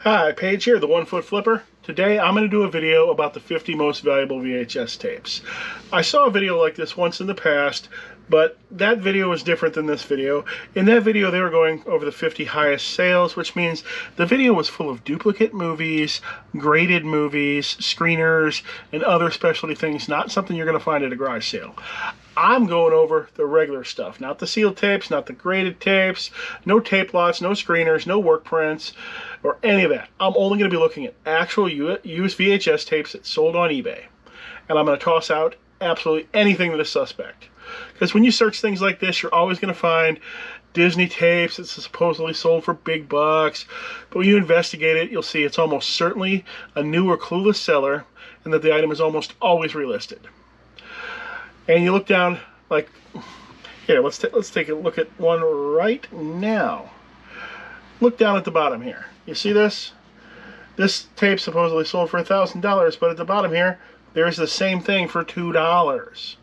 Hi, Paige here, the 1 Foot Flipper. Today I'm going to do a video about the 50 most valuable VHS tapes. I saw a video like this once in the past, but that video was different than this video. In that video they were going over the 50 highest sales, which means the video was full of duplicate movies, graded movies, screeners, and other specialty things, not something you're going to find at a garage sale. I'm going over the regular stuff, not the sealed tapes, not the graded tapes, no tape lots, no screeners, no work prints, or any of that. I'm only going to be looking at actual used VHS tapes that sold on eBay. And I'm going to toss out absolutely anything that is suspect. Because when you search things like this, you're always going to find Disney tapes that supposedly sold for big bucks. But when you investigate it, you'll see it's almost certainly a new or clueless seller, and that the item is almost always relisted. And you look down, like, here, let's take a look at one right now. Look down at the bottom here. You see this? This tape supposedly sold for $1,000, but at the bottom here, there's the same thing for $2.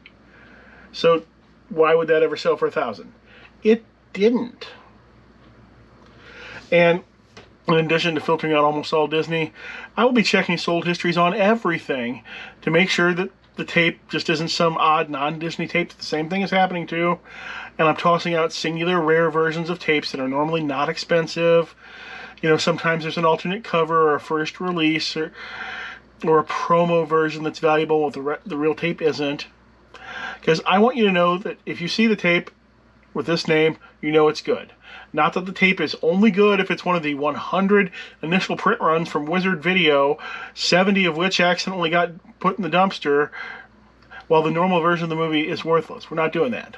So why would that ever sell for $1,000? It didn't. And in addition to filtering out almost all Disney, I will be checking sold histories on everything to make sure that the tape just isn't some odd non-Disney tape that the same thing is happening to. And I'm tossing out singular rare versions of tapes that are normally not expensive. You know, sometimes there's an alternate cover or a first release or a promo version that's valuable while the real tape isn't. Because I want you to know that if you see the tape with this name, you know it's good. Not that the tape is only good if it's one of the 100 initial print runs from Wizard Video, 70 of which accidentally got put in the dumpster, while the normal version of the movie is worthless. We're not doing that.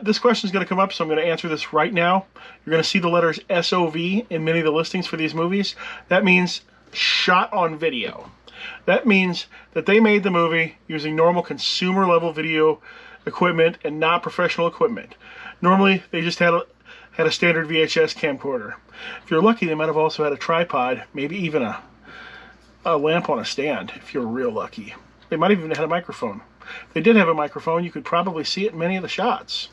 This question is going to come up, so I'm going to answer this right now. You're going to see the letters SOV in many of the listings for these movies. That means shot on video. That means that they made the movie using normal consumer-level video equipment and not professional equipment. Normally, they just had a standard VHS camcorder. If you're lucky, they might have also had a tripod, maybe even a lamp on a stand, if you're real lucky. They might have even had a microphone. If they did have a microphone, you could probably see it in many of the shots.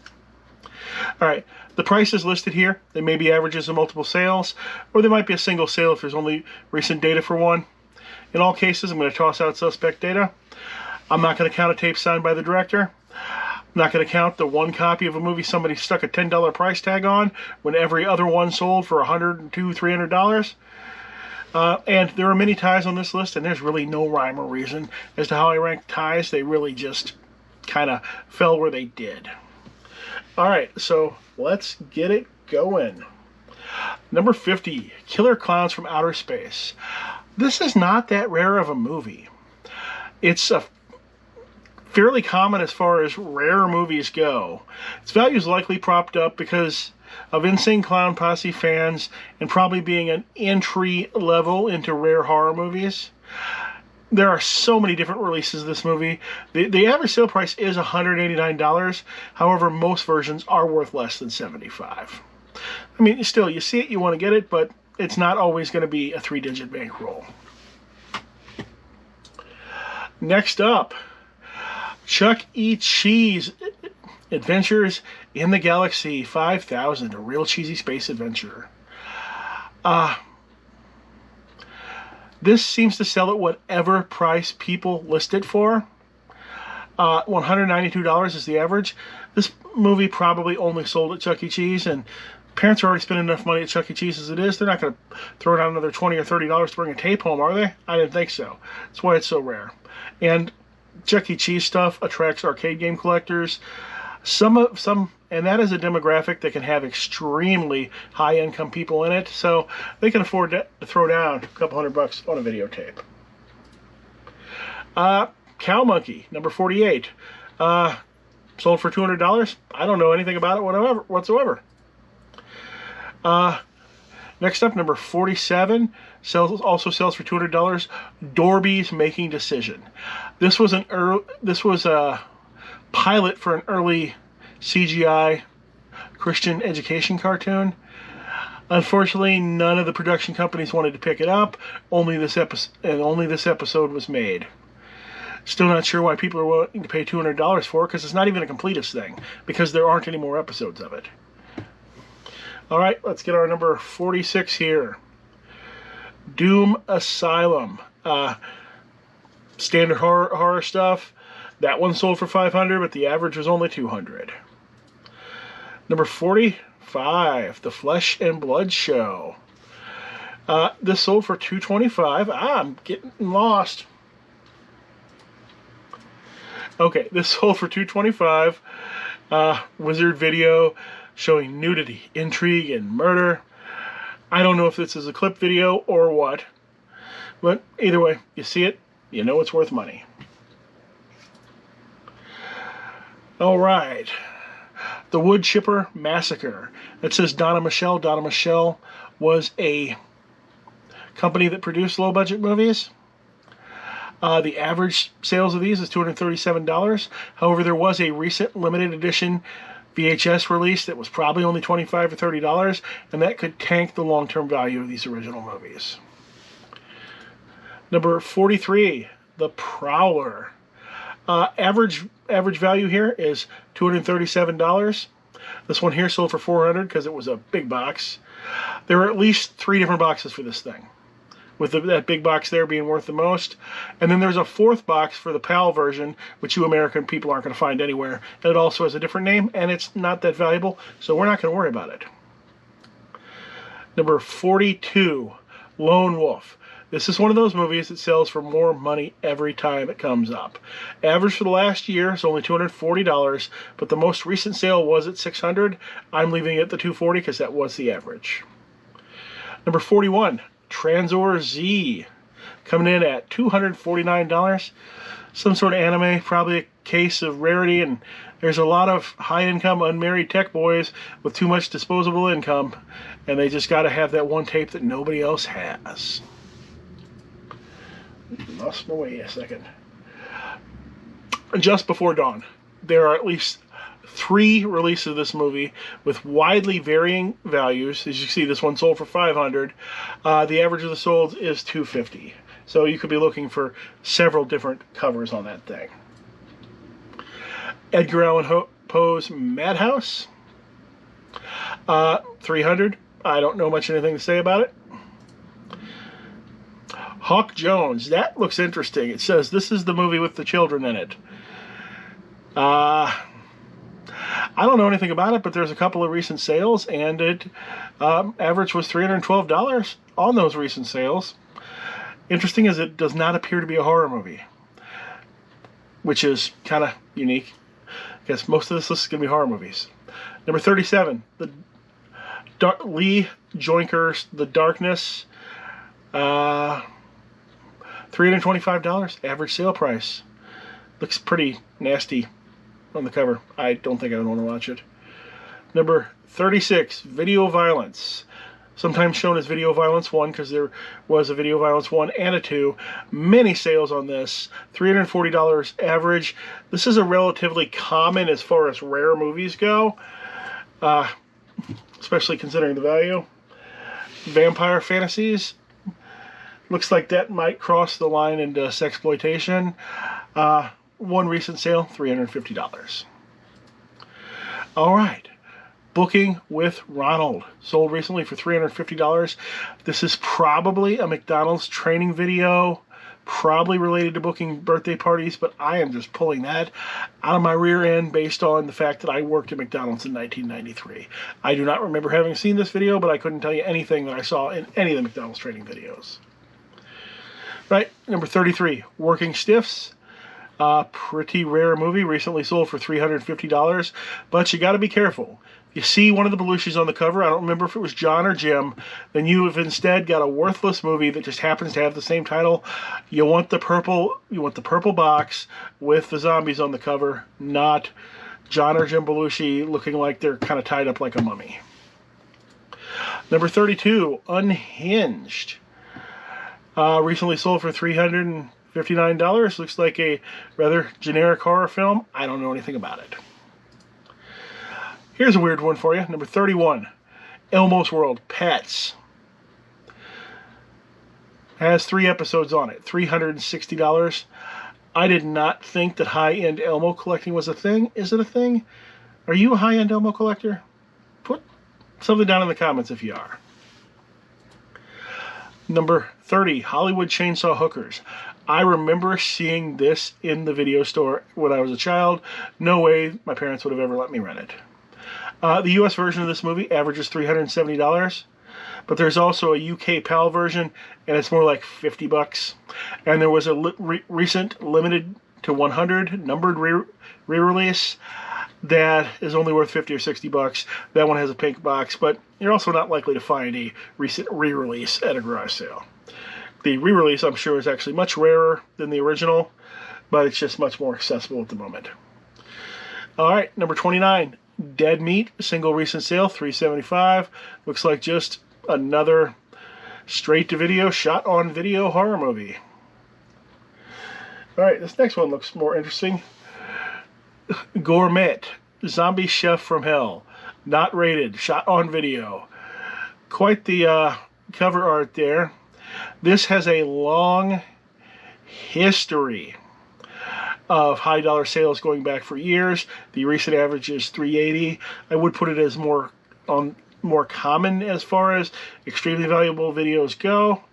Alright, the price is listed here. They may be averages of multiple sales, or they might be a single sale if there's only recent data for one. In all cases, I'm going to toss out suspect data. I'm not going to count a tape signed by the director. I'm not going to count the one copy of a movie somebody stuck a $10 price tag on when every other one sold for $100, $200, $300. And there are many ties on this list, and there's really no rhyme or reason as to how I rank ties. They really just kind of fell where they did. Alright, so let's get it going. Number 50, Killer Clowns from Outer Space. This is not that rare of a movie. It's fairly common as far as rare movies go. Its value is likely propped up because of Insane Clown Posse fans and probably being an entry level into rare horror movies. There are so many different releases of this movie. The average sale price is $189. However, most versions are worth less than $75. I mean, still, you see it, you want to get it, but it's not always going to be a 3-digit bankroll. Next up, Chuck E. Cheese Adventures in the Galaxy 5000, a real cheesy space adventure. This seems to sell at whatever price people list it for. $192 is the average. This movie probably only sold at Chuck E. Cheese, and parents are already spending enough money at Chuck E. Cheese as it is. They're not going to throw down another $20 or $30 to bring a tape home, are they? I didn't think so. That's why it's so rare. And Chuck E. Cheese stuff attracts arcade game collectors. And that is a demographic that can have extremely high income people in it, so they can afford to throw down a couple $100 on a videotape. Cow Monkey, number 48. Sold for $200. I don't know anything about it whatsoever. Next up, number 47, also sells for $200. Dorby's Making Decision. This was a pilot for an early CGI Christian education cartoon. Unfortunately, none of the production companies wanted to pick it up. Only this episode was made. Still not sure why people are willing to pay $200 for it, because it's not even a completist thing, because there aren't any more episodes of it. Alright, let's get our number 46 here. Doom Asylum. Standard horror stuff. That one sold for $500, but the average was only $200. Number 45, The Flesh and Blood Show. This sold for $225. I'm getting lost. Okay, this sold for $225. Wizard video showing nudity, intrigue, and murder. I don't know if this is a clip video or what, but either way, you see it, you know it's worth money. All right, The Wood Chipper Massacre. It says Donna Michelle. Donna Michelle was a company that produced low-budget movies. The average sales of these is $237. However, there was a recent limited edition VHS release that was probably only $25 or $30, and that could tank the long-term value of these original movies. Number 43, The Prowler. Average value here is $237. This one here sold for $400 because it was a big box. There were at least 3 different boxes for this thing, with that big box there being worth the most. And then there's a 4th box for the PAL version, which you American people aren't going to find anywhere. And it also has a different name, and it's not that valuable, so we're not going to worry about it. Number 42, Lone Wolf. This is one of those movies that sells for more money every time it comes up. Average for the last year is only $240, but the most recent sale was at $600. I'm leaving it at the $240 because that was the average. Number 41, Transor Z, coming in at $249. Some sort of anime, probably a case of rarity, and there's a lot of high-income unmarried tech boys with too much disposable income, and they just got to have that one tape that nobody else has. Lost my way a second. Just Before Dawn. There are at least 3 releases of this movie with widely varying values. As you see, this one sold for $500. The average of the sold is $250. So you could be looking for several different covers on that thing. Edgar Allan Poe's Madhouse. $300. I don't know much anything to say about it. Hawk Jones. That looks interesting. It says this is the movie with the children in it. I don't know anything about it, but there's a couple of recent sales, and it average was $312 on those recent sales. Interesting is it does not appear to be a horror movie, which is kind of unique. I guess most of this list is going to be horror movies. Number 37, Lee Joinker's The Darkness. $325 average sale price. Looks pretty nasty on the cover. I don't think I would want to watch it. Number 36, Video Violence. Sometimes shown as Video Violence 1 because there was a Video Violence 1 and a 2. Many sales on this. $340 average. This is a relatively common as far as rare movies go, especially considering the value. Vampire Fantasies. Looks like that might cross the line into sexploitation. One recent sale, $350. All right. Booking with Ronald. Sold recently for $350. This is probably a McDonald's training video, probably related to booking birthday parties, but I am just pulling that out of my rear end based on the fact that I worked at McDonald's in 1993. I do not remember having seen this video, but I couldn't tell you anything that I saw in any of the McDonald's training videos. Right, number 33, Working Stiffs. Pretty rare movie, recently sold for $350, but you got to be careful. If you see one of the Belushis on the cover, I don't remember if it was John or Jim, then you have instead got a worthless movie that just happens to have the same title. You want the purple box with the zombies on the cover, not John or Jim Belushi looking like they're kind of tied up like a mummy. Number 32, Unhinged. Recently sold for $359. Looks like a rather generic horror film. I don't know anything about it. Here's a weird one for you. Number 31, Elmo's World, Pets. Has 3 episodes on it. $360. I did not think that high-end Elmo collecting was a thing. Is it a thing? Are you a high-end Elmo collector? Put something down in the comments if you are. Number 30, Hollywood Chainsaw Hookers. I remember seeing this in the video store when I was a child. No way my parents would have ever let me rent it. The US version of this movie averages $370, but there's also a UK PAL version, and it's more like $50. And there was a recent limited to 100 numbered re-release that is only worth $50 or $60. That one has a pink box, but you're also not likely to find a recent re-release at a garage sale. The re-release, I'm sure, is actually much rarer than the original, but it's just much more accessible at the moment. All right, number 29, Dead Meat, single recent sale, $375. Looks like just another straight-to-video, shot-on-video horror movie. All right, this next one looks more interesting. Gourmet, Zombie Chef from Hell, not rated, shot on video. Quite the cover art there. This has a long history of high dollar sales going back for years. The recent average is $380. I would put it as more common as far as extremely valuable videos go.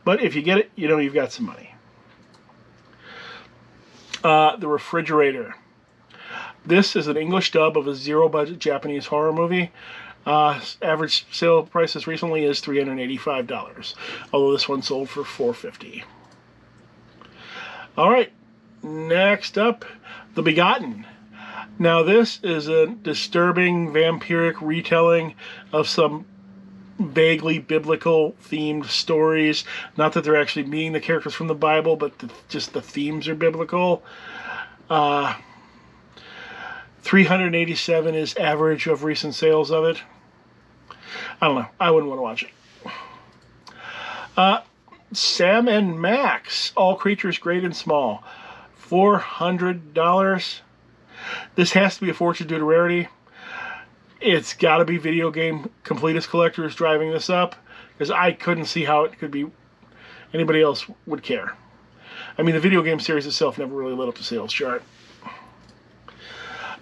But if you get it, you know you've got some money. The Refrigerator. This is an English dub of a zero-budget Japanese horror movie. Average sale prices recently is $385, although this one sold for $450. All right, next up, The Begotten. Now this is a disturbing vampiric retelling of some vaguely biblical themed stories. Not that they're actually meeting the characters from the Bible, but just the themes are biblical. 387 is average of recent sales of it. I don't know. I wouldn't want to watch it. Sam and Max, All Creatures Great and Small, $400. This has to be a fortune due to rarity. It's got to be video game completist collectors driving this up, because I couldn't see how it could be anybody else would care. I mean, the video game series itself never really lit up the sales chart.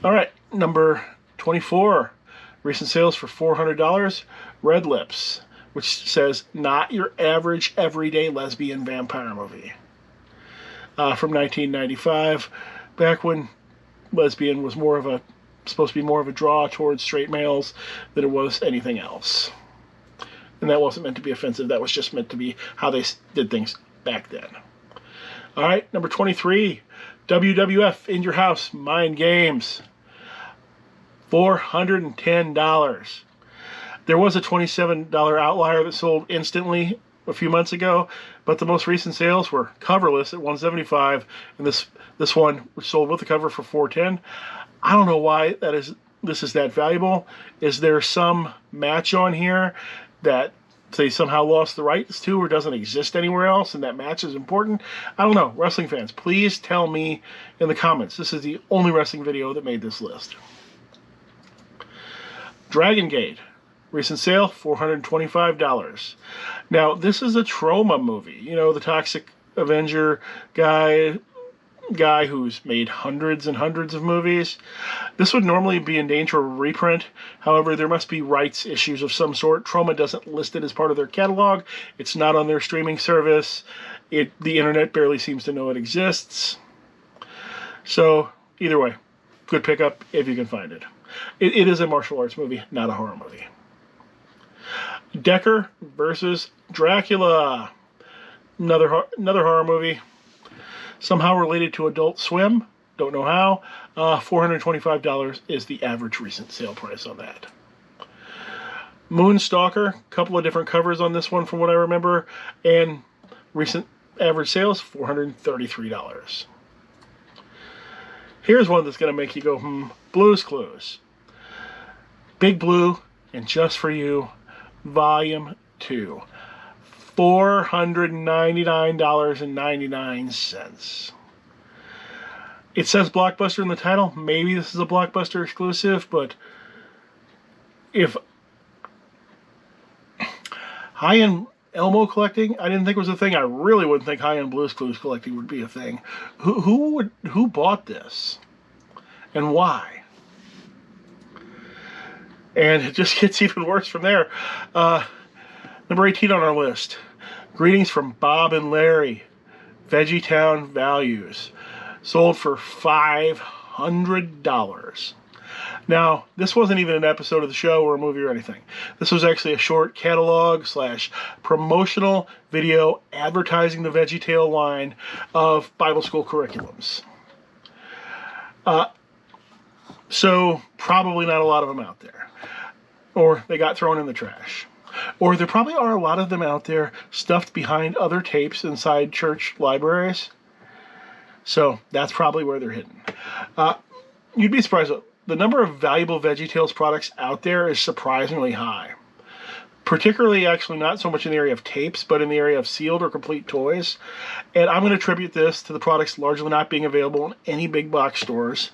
All right, number 24, recent sales for $400, Red Lips, which says not your average everyday lesbian vampire movie. From 1995, back when lesbian was supposed to be more of a draw towards straight males than it was anything else. And that wasn't meant to be offensive, that was just meant to be how they did things back then. All right, number 23, WWF In Your House, Mind Games. $410. There was a $27 outlier that sold instantly a few months ago, but the most recent sales were coverless at $175, and this one was sold with the cover for $410. I don't know why this is that valuable. Is there some match on here that they somehow lost the rights to or doesn't exist anywhere else, and that match is important? I don't know. Wrestling fans, please tell me in the comments. This is the only wrestling video that made this list. Dragon Gate, recent sale, $425. Now, this is a trauma movie. You know, the Toxic Avenger guy who's made hundreds and hundreds of movies. This would normally be in danger of reprint. However, there must be rights issues of some sort. Trauma doesn't list it as part of their catalog. It's not on their streaming service. The internet barely seems to know it exists. So, either way, good pickup if you can find it. It is a martial arts movie, not a horror movie. Decker versus Dracula. Another horror movie. Somehow related to Adult Swim. Don't know how. $425 is the average recent sale price on that. Moonstalker. A couple of different covers on this one from what I remember. And recent average sales, $433. Here's one that's going to make you go, Blue's Clues. Big Blue and Just For You, Volume 2. $499.99. It says Blockbuster in the title. Maybe this is a Blockbuster exclusive, but if high-end Elmo collecting, I didn't think was a thing. I really wouldn't think high-end Blue's Clues collecting would be a thing. Who bought this? And why? And it just gets even worse from there. Number 18 on our list. Greetings from Bob and Larry. VeggieTown Values. Sold for $500. Now, this wasn't even an episode of the show or a movie or anything. This was actually a short catalog / promotional video advertising the VeggieTale line of Bible school curriculums. So, probably not a lot of them out there. Or they got thrown in the trash. Or there probably are a lot of them out there stuffed behind other tapes inside church libraries. So, that's probably where they're hidden. You'd be surprised. The number of valuable VeggieTales products out there is surprisingly high. Particularly, actually, not so much in the area of tapes, but in the area of sealed or complete toys. And I'm going to attribute this to the products largely not being available in any big box stores,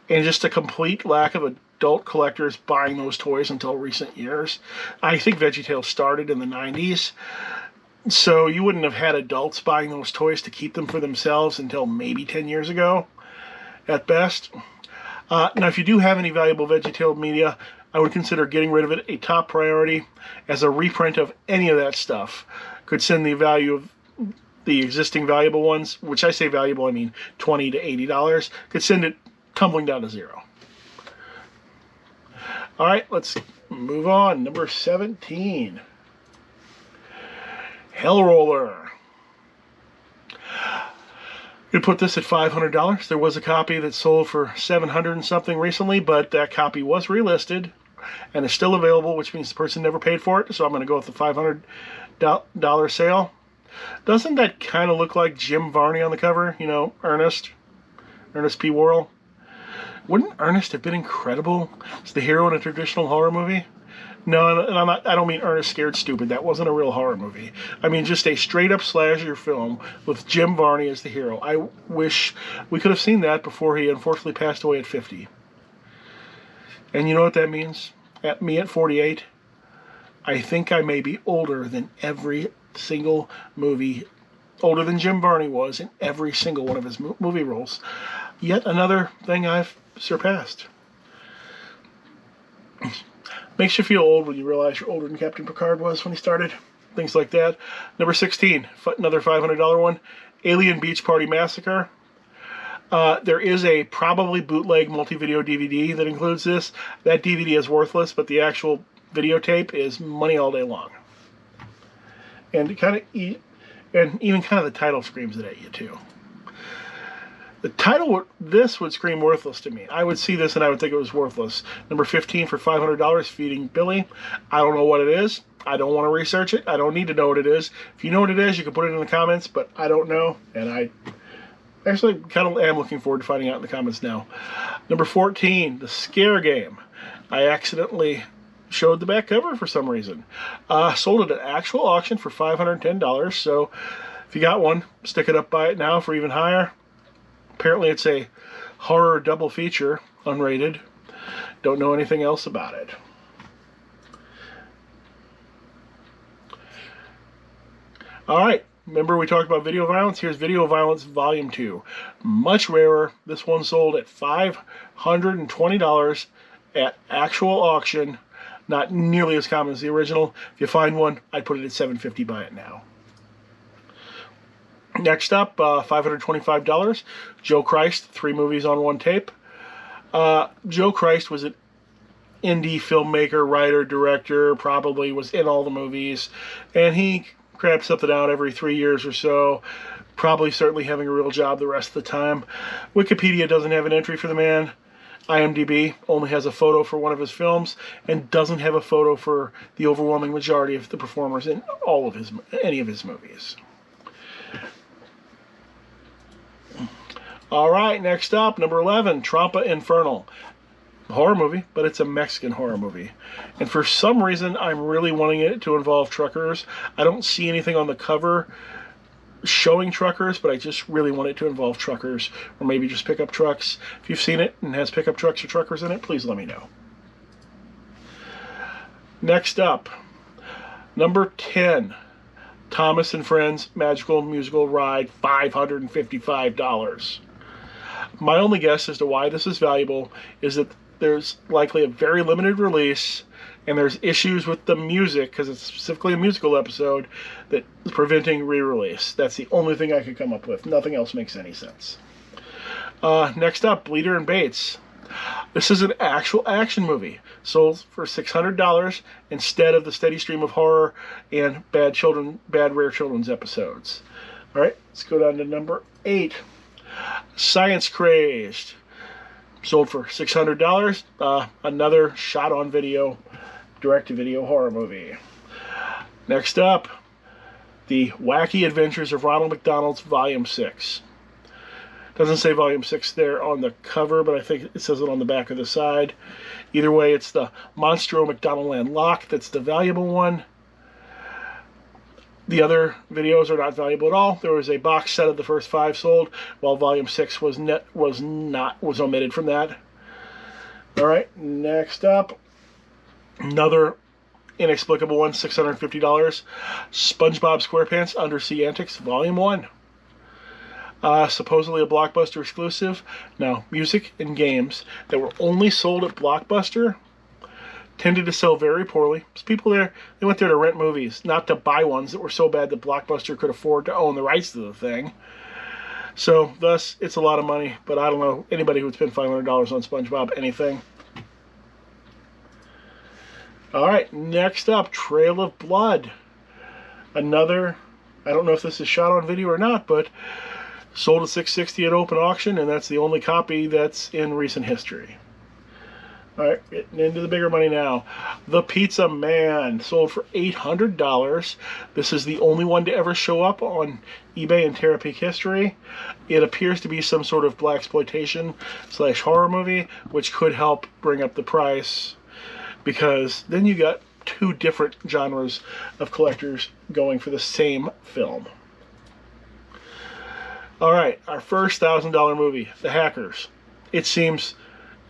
and just a complete lack of adult collectors buying those toys until recent years. I think VeggieTales started in the 90s, so you wouldn't have had adults buying those toys to keep them for themselves until maybe 10 years ago, at best. Now, if you do have any valuable VeggieTale media, I would consider getting rid of it a top priority, as a reprint of any of that stuff could send the value of the existing valuable ones, which I say valuable, I mean $20 to $80, could send it tumbling down to zero. All right, let's move on. Number 17. Hell Roller. You put this at $500. There was a copy that sold for $700 and something recently, but that copy was relisted and is still available, which means the person never paid for it. So I'm going to go with the $500 sale. Doesn't that kind of look like Jim Varney on the cover? You know, Ernest P. Worrell. Wouldn't Ernest have been incredible as the hero in a traditional horror movie? No, and I don't mean Ernest Scared Stupid. That wasn't a real horror movie. I mean just a straight-up slasher film with Jim Varney as the hero. I wish we could have seen that before he unfortunately passed away at 50. And you know what that means? At me at 48, I think I may be older than every single movie, older than Jim Varney was in every single one of his movie roles. Yet another thing I've surpassed. Makes you feel old when you realize you're older than Captain Picard was when he started. Things like that. Number 16, another $500 one. Alien Beach Party Massacre. There is a probably bootleg multi-video DVD that includes this. That DVD is worthless, but the actual videotape is money all day long. And even kind of the title screams it at you too. The title, this would scream worthless to me. I would see this and I would think it was worthless. Number 15 for $500, Feeding Billy. I don't know what it is. I don't want to research it. I don't need to know what it is. If you know what it is, you can put it in the comments, but I don't know. And I actually kind of am looking forward to finding out in the comments now. Number 14, The Scare Game. I accidentally showed the back cover for some reason. Sold at an actual auction for $510. So if you got one, stick it up by it now for even higher. Apparently it's a horror double feature, unrated. Don't know anything else about it. Alright, remember we talked about video violence? Here's Video Violence Volume 2. Much rarer. This one sold at $520 at actual auction. Not nearly as common as the original. If you find one, I'd put it at $750, buy it now. Next up, $525, Joe Christ, 3 movies on 1 tape. Joe Christ was an indie filmmaker, writer, director, probably was in all the movies, and he crapped something out every 3 years or so, certainly having a real job the rest of the time. Wikipedia doesn't have an entry for the man. IMDb only has a photo for one of his films and doesn't have a photo for the overwhelming majority of the performers in any of his movies. All right, next up, number 11, Trampa Infernal. A horror movie, but it's a Mexican horror movie. And for some reason, I'm really wanting it to involve truckers. I don't see anything on the cover showing truckers, but I just really want it to involve truckers, or maybe just pickup trucks. If you've seen it and has pickup trucks or truckers in it, please let me know. Next up, number 10, Thomas and Friends Magical Musical Ride, $555. My only guess as to why this is valuable is that there's likely a very limited release and there's issues with the music, because it's specifically a musical episode, that is preventing re-release. That's the only thing I could come up with. Nothing else makes any sense. Next up, Bleeder and Bates. This is an actual action movie, sold for $600 instead of the steady stream of horror and bad rare children's episodes. All right, let's go down to number 8. Science Crazed, sold for $600. Another shot-on-video, direct-to-video horror movie. Next up, The Wacky Adventures of Ronald McDonald's Volume 6. Doesn't say Volume 6 there on the cover, but I think it says it on the back of the side. Either way, it's the Monstro McDonaldland lock that's the valuable one. The other videos are not valuable at all. There was a box set of the first 5 sold, while Volume 6 was omitted from that. All right, next up, another inexplicable one, $650. SpongeBob SquarePants Undersea Antics Volume 1. Supposedly a Blockbuster exclusive. Now, music and games that were only sold at Blockbuster tended to sell very poorly. Because people there, they went there to rent movies, not to buy ones that were so bad that Blockbuster could afford to own the rights to the thing. So, thus, it's a lot of money, but I don't know anybody who would spend $500 on SpongeBob anything. Alright, next up, Trail of Blood. Another, I don't know if this is shot on video or not, but sold at $660 at open auction, and that's the only copy that's in recent history. Alright, getting into the bigger money now. The Pizza Man, sold for $800. This is the only one to ever show up on eBay in Terapeak history. It appears to be some sort of blaxploitation / horror movie, which could help bring up the price, because then you got 2 different genres of collectors going for the same film. Alright, our first $1,000 movie, The Hackers. It seems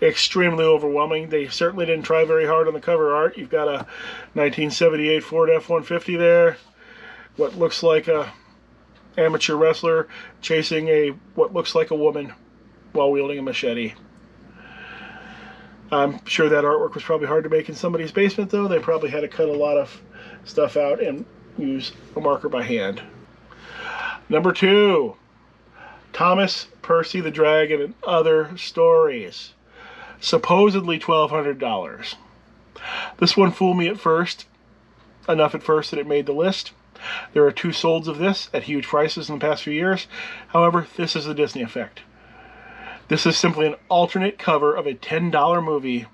extremely overwhelming. They certainly didn't try very hard on the cover art. You've got a 1978 Ford F-150 there. What looks like a amateur wrestler chasing what looks like a woman while wielding a machete. I'm sure that artwork was probably hard to make in somebody's basement, though. They probably had to cut a lot of stuff out and use a marker by hand. Number 2. Thomas, Percy the Dragon, and Other Stories. Supposedly $1,200. This one fooled me at first. Enough at first that it made the list. There are 2 solds of this at huge prices in the past few years. However, this is the Disney effect. This is simply an alternate cover of a $10 movie,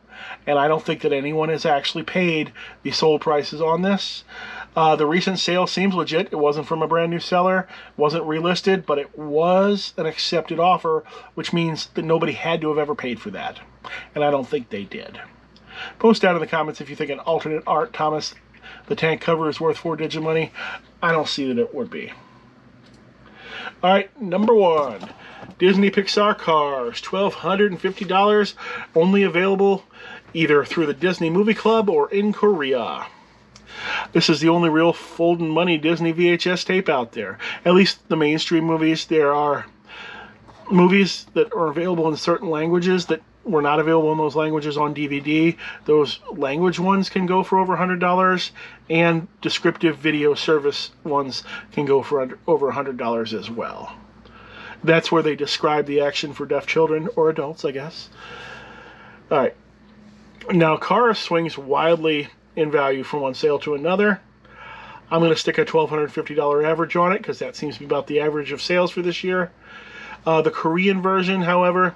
and I don't think that anyone has actually paid the sold prices on this. The recent sale seems legit. It wasn't from a brand new seller, wasn't relisted, but it was an accepted offer, which means that nobody had to have ever paid for that. And I don't think they did. Post down in the comments if you think an alternate art Thomas the Tank cover is worth 4-digit money. I don't see that it would be. Alright, number 1. Disney Pixar Cars, $1,250, only available either through the Disney Movie Club or in Korea. This is the only real folding money Disney VHS tape out there. At least the mainstream movies. There are movies that are available in certain languages that were not available in those languages on DVD. Those language ones can go for over $100, and descriptive video service ones can go for over $100 as well. That's where they describe the action for deaf children, or adults, I guess. Alright. Now, Cars swings wildly in value from one sale to another. I'm going to stick a $1,250 average on it, because that seems to be about the average of sales for this year. The Korean version, however,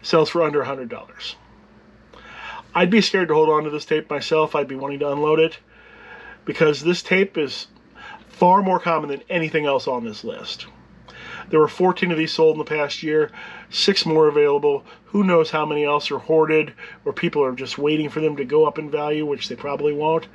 sells for under $100. I'd be scared to hold on to this tape myself. I'd be wanting to unload it, because this tape is far more common than anything else on this list. There were 14 of these sold in the past year, 6 more available. Who knows how many else are hoarded, or people are just waiting for them to go up in value, which they probably won't.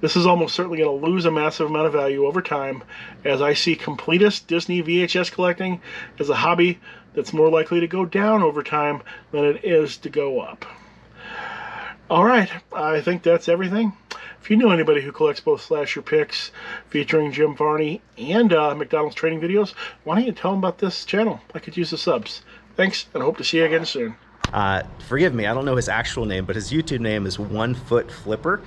This is almost certainly going to lose a massive amount of value over time, as I see completist Disney VHS collecting as a hobby that's more likely to go down over time than it is to go up. Alright, I think that's everything. If you know anybody who collects both slasher picks featuring Jim Varney and McDonald's training videos, why don't you tell them about this channel? I could use the subs. Thanks, and I hope to see you again soon. Forgive me, I don't know his actual name, but his YouTube name is onefootflipper.